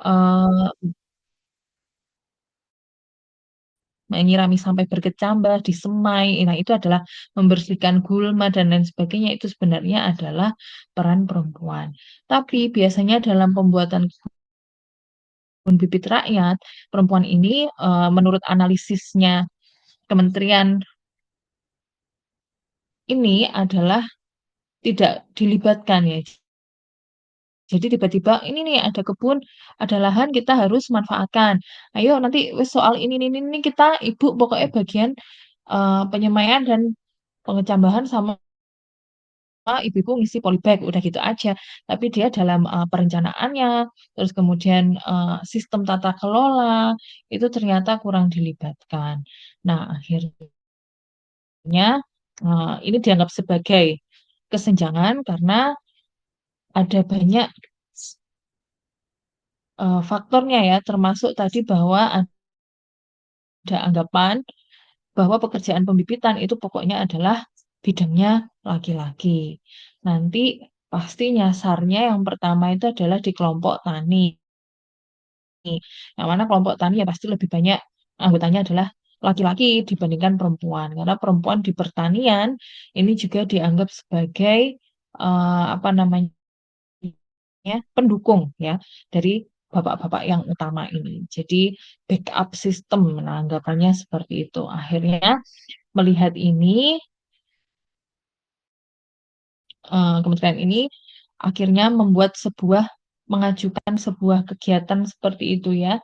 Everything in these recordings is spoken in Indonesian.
eh, menyirami sampai berkecambah, disemai. Nah, itu adalah membersihkan gulma dan lain sebagainya. Itu sebenarnya adalah peran perempuan. Tapi biasanya dalam pembuatan kebun bibit rakyat, perempuan ini menurut analisisnya kementerian ini adalah tidak dilibatkan ya. Jadi tiba-tiba ini nih ada kebun, ada lahan kita harus manfaatkan. Ayo nanti wes soal ini kita ibu pokoknya bagian penyemaian dan pengecambahan sama ibu-ibu ngisi polybag udah gitu aja. Tapi dia dalam perencanaannya, terus kemudian sistem tata kelola itu ternyata kurang dilibatkan. Nah akhirnya ini dianggap sebagai kesenjangan karena ada banyak faktornya ya, termasuk tadi bahwa ada anggapan bahwa pekerjaan pembibitan itu pokoknya adalah bidangnya laki-laki. Nanti pasti nyasarnya yang pertama itu adalah di kelompok tani. Yang mana kelompok tani ya pasti lebih banyak anggotanya adalah laki-laki dibandingkan perempuan. Karena perempuan di pertanian ini juga dianggap sebagai apa namanya pendukung ya dari bapak-bapak yang utama ini. Jadi backup sistem menanggapannya seperti itu. Akhirnya melihat ini kementerian ini akhirnya mengajukan sebuah kegiatan seperti itu ya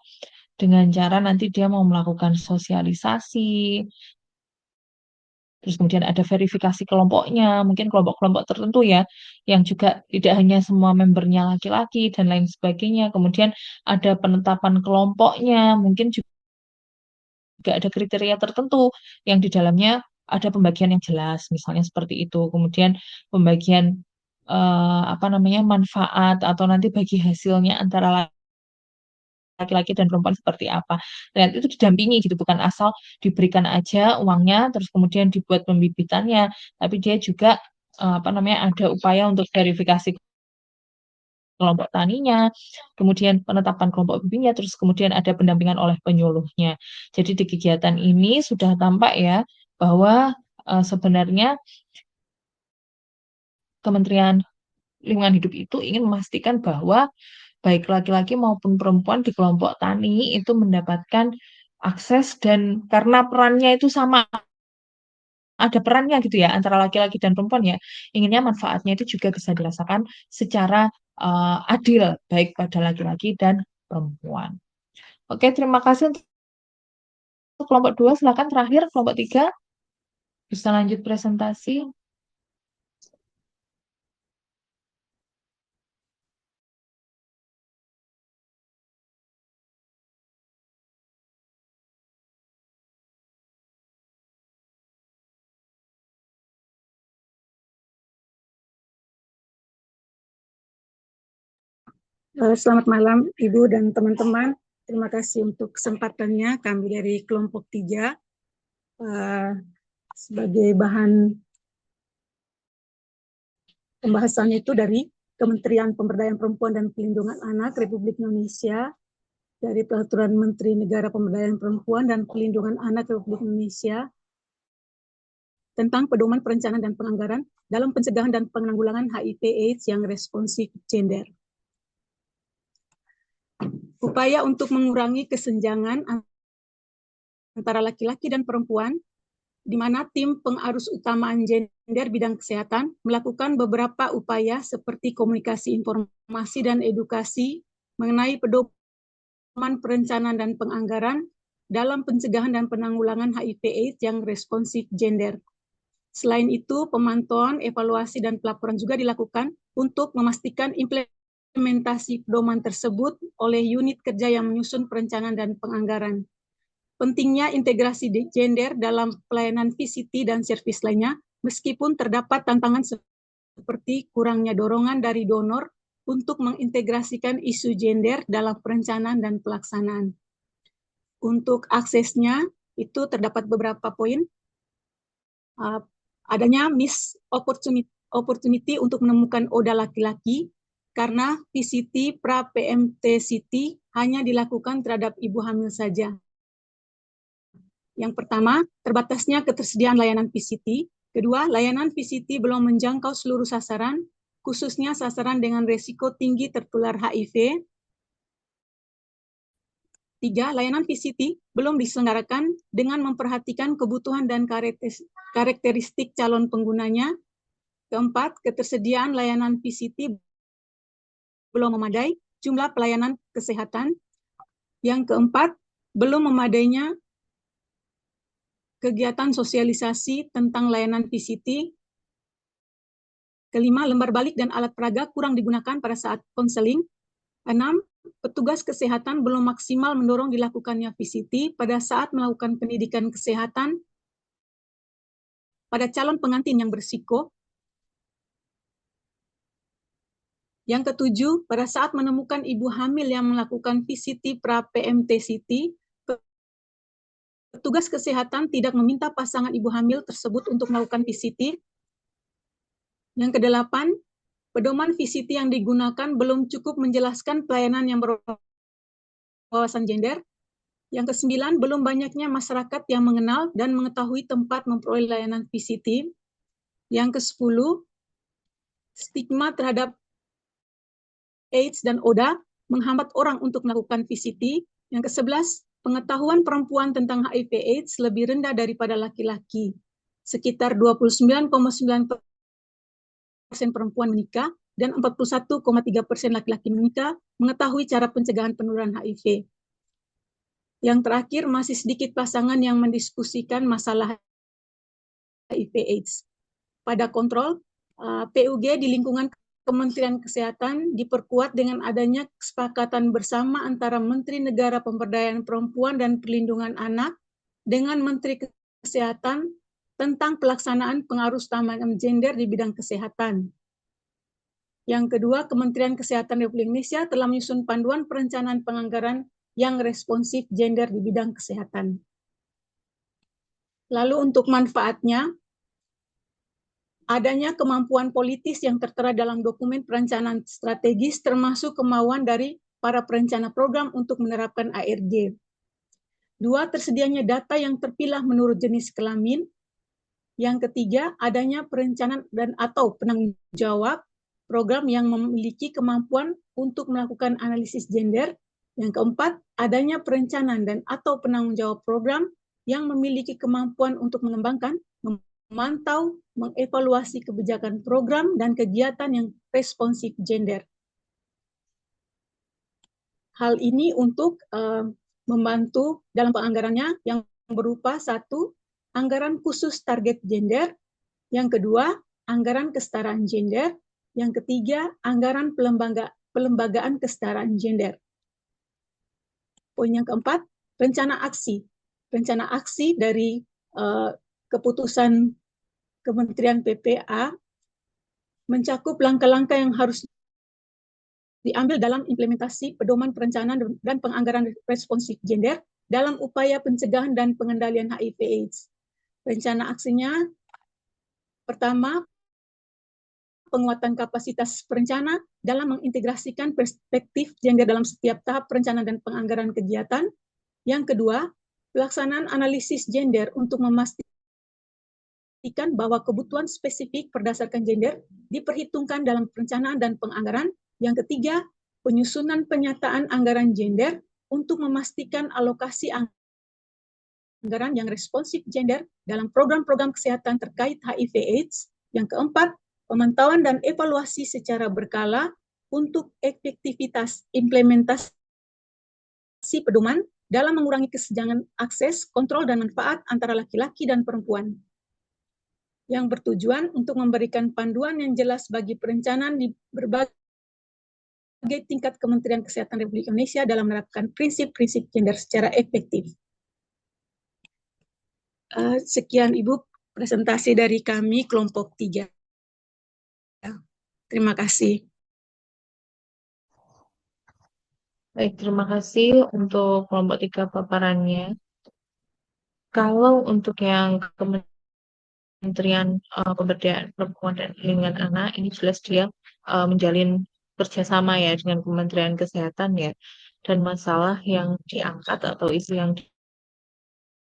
dengan cara nanti dia mau melakukan sosialisasi, terus kemudian ada verifikasi kelompoknya, mungkin kelompok-kelompok tertentu ya, yang juga tidak hanya semua membernya laki-laki dan lain sebagainya. Kemudian ada penetapan kelompoknya, mungkin juga ada kriteria tertentu yang di dalamnya ada pembagian yang jelas, misalnya seperti itu. Kemudian pembagian apa namanya manfaat atau nanti bagi hasilnya antara laki-laki dan perempuan seperti apa. Dan itu didampingi gitu, bukan asal diberikan aja uangnya terus kemudian dibuat pembibitannya, tapi dia juga apa namanya ada upaya untuk verifikasi kelompok taninya, kemudian penetapan kelompok bibinya, terus kemudian ada pendampingan oleh penyuluhnya. Jadi di kegiatan ini sudah tampak ya bahwa sebenarnya Kementerian Lingkungan Hidup itu ingin memastikan bahwa baik laki-laki maupun perempuan di kelompok tani itu mendapatkan akses dan karena perannya itu sama, ada perannya gitu ya antara laki-laki dan perempuan ya, inginnya manfaatnya itu juga bisa dirasakan secara adil baik pada laki-laki dan perempuan. Oke, terima kasih untuk kelompok 2. Silakan terakhir kelompok 3 bisa lanjut presentasi. Selamat malam Ibu dan teman-teman. Terima kasih untuk kesempatannya. Kami dari kelompok 3 sebagai bahan pembahasan itu dari Kementerian Pemberdayaan Perempuan dan Pelindungan Anak Republik Indonesia, dari Peraturan Menteri Negara Pemberdayaan Perempuan dan Pelindungan Anak Republik Indonesia tentang pedoman perencanaan dan penganggaran dalam pencegahan dan penanggulangan HIV/AIDS yang responsif gender. Upaya untuk mengurangi kesenjangan antara laki-laki dan perempuan, di mana tim pengarus utamaan gender bidang kesehatan melakukan beberapa upaya seperti komunikasi informasi dan edukasi mengenai pedoman perencanaan dan penganggaran dalam pencegahan dan penanggulangan HIV/AIDS yang responsif gender. Selain itu, pemantauan, evaluasi, dan pelaporan juga dilakukan untuk memastikan implementasi pedoman tersebut oleh unit kerja yang menyusun perencanaan dan penganggaran. Pentingnya integrasi gender dalam pelayanan VCT dan servis lainnya, meskipun terdapat tantangan seperti kurangnya dorongan dari donor untuk mengintegrasikan isu gender dalam perencanaan dan pelaksanaan. Untuk aksesnya, itu terdapat beberapa poin. Adanya miss opportunity untuk menemukan ODA laki-laki, karena VCT pra PMT City hanya dilakukan terhadap ibu hamil saja. Yang pertama, terbatasnya ketersediaan layanan PCT. Kedua, layanan PCT belum menjangkau seluruh sasaran, khususnya sasaran dengan resiko tinggi tertular HIV. Tiga, layanan PCT belum diselenggarakan dengan memperhatikan kebutuhan dan karakteristik calon penggunanya. Keempat, ketersediaan layanan PCT belum memadai jumlah pelayanan kesehatan. Yang keempat, belum memadainya kegiatan sosialisasi tentang layanan PCT. Kelima, lembar balik dan alat peraga kurang digunakan pada saat konseling. Enam, petugas kesehatan belum maksimal mendorong dilakukannya PCT pada saat melakukan pendidikan kesehatan pada calon pengantin yang berisiko. Yang ketujuh, pada saat menemukan ibu hamil yang melakukan PCT pra-PMT-CT, petugas kesehatan tidak meminta pasangan ibu hamil tersebut untuk melakukan PCT. Yang kedelapan, pedoman PCT yang digunakan belum cukup menjelaskan pelayanan yang berwawasan gender. Yang kesembilan, belum banyaknya masyarakat yang mengenal dan mengetahui tempat memperoleh layanan PCT. Yang kesepuluh, stigma terhadap AIDS dan ODA menghambat orang untuk melakukan PCT. Yang kesebelas, pengetahuan perempuan tentang HIV AIDS lebih rendah daripada laki-laki. Sekitar 29,9% perempuan menikah dan 41,3% laki-laki menikah mengetahui cara pencegahan penularan HIV. Yang terakhir, masih sedikit pasangan yang mendiskusikan masalah HIV AIDS. Pada kontrol, PUG di lingkungan Kementerian Kesehatan diperkuat dengan adanya kesepakatan bersama antara Menteri Negara Pemberdayaan Perempuan dan Perlindungan Anak dengan Menteri Kesehatan tentang pelaksanaan pengarus utamaan gender di bidang kesehatan. Yang kedua, Kementerian Kesehatan Republik Indonesia telah menyusun panduan perencanaan penganggaran yang responsif gender di bidang kesehatan. Lalu untuk manfaatnya, adanya kemampuan politis yang tertera dalam dokumen perencanaan strategis termasuk kemauan dari para perencana program untuk menerapkan ARG. Dua, tersedianya data yang terpilah menurut jenis kelamin. Yang ketiga, adanya perencanaan dan atau penanggung jawab program yang memiliki kemampuan untuk melakukan analisis gender. Yang keempat, adanya perencanaan dan atau penanggung jawab program yang memiliki kemampuan untuk mengembangkan, memantau, mengevaluasi kebijakan program dan kegiatan yang responsif gender. Hal ini untuk membantu dalam penganggarannya yang berupa satu, anggaran khusus target gender, yang kedua, anggaran kesetaraan gender, yang ketiga, anggaran pelembagaan kesetaraan gender. Poin yang keempat, rencana aksi. Rencana aksi dari keputusan Kementerian PPA mencakup langkah-langkah yang harus diambil dalam implementasi pedoman perencanaan dan penganggaran responsif gender dalam upaya pencegahan dan pengendalian HIV/AIDS. Rencana aksinya, pertama, penguatan kapasitas perencana dalam mengintegrasikan perspektif gender dalam setiap tahap perencanaan dan penganggaran kegiatan. Yang kedua, pelaksanaan analisis gender untuk memastikan bahwa kebutuhan spesifik berdasarkan gender diperhitungkan dalam perencanaan dan penganggaran. Yang ketiga, penyusunan penyataan anggaran gender untuk memastikan alokasi anggaran yang responsif gender dalam program-program kesehatan terkait HIV/AIDS. Yang keempat, pemantauan dan evaluasi secara berkala untuk efektivitas implementasi pedoman dalam mengurangi kesenjangan akses, kontrol, dan manfaat antara laki-laki dan perempuan. Yang bertujuan untuk memberikan panduan yang jelas bagi perencanaan di berbagai tingkat Kementerian Kesehatan Republik Indonesia dalam menerapkan prinsip-prinsip gender secara efektif. Sekian Ibu presentasi dari kami kelompok 3. Terima kasih. Baik, terima kasih untuk kelompok 3 paparannya. Kalau untuk yang Kementerian Pemberdayaan Perempuan dan Perlindungan Anak, ini jelas dia menjalin kerjasama ya dengan Kementerian Kesehatan ya. Dan masalah yang diangkat atau isu yang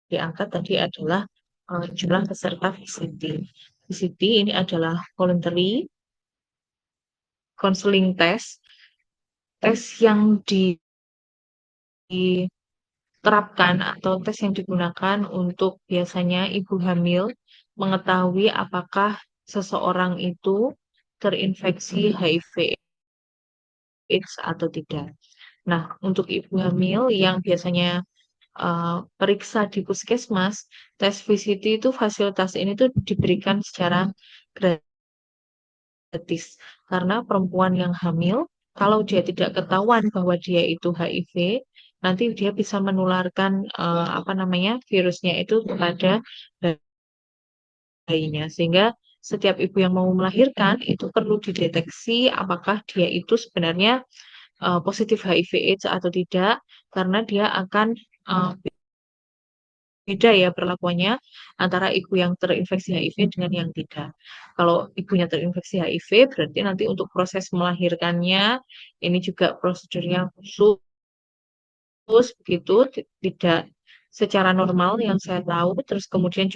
diangkat tadi adalah jumlah peserta VCT. VCT ini adalah voluntary counseling test, tes yang diterapkan atau tes yang digunakan untuk biasanya ibu hamil mengetahui apakah seseorang itu terinfeksi HIV/AIDS atau tidak. Nah, untuk ibu hamil yang biasanya periksa di puskesmas, tes VCT itu fasilitas ini tuh diberikan secara gratis. Karena perempuan yang hamil, kalau dia tidak ketahuan bahwa dia itu HIV, nanti dia bisa menularkan apa namanya virusnya itu kepada bayinya. Sehingga setiap ibu yang mau melahirkan itu perlu dideteksi apakah dia itu sebenarnya positif HIV/AIDS atau tidak, karena dia akan beda ya perlakuannya antara ibu yang terinfeksi HIV dengan yang tidak. Kalau ibunya terinfeksi HIV, berarti nanti untuk proses melahirkannya ini juga prosedur yang khusus begitu, tidak secara normal yang saya tahu. Terus kemudian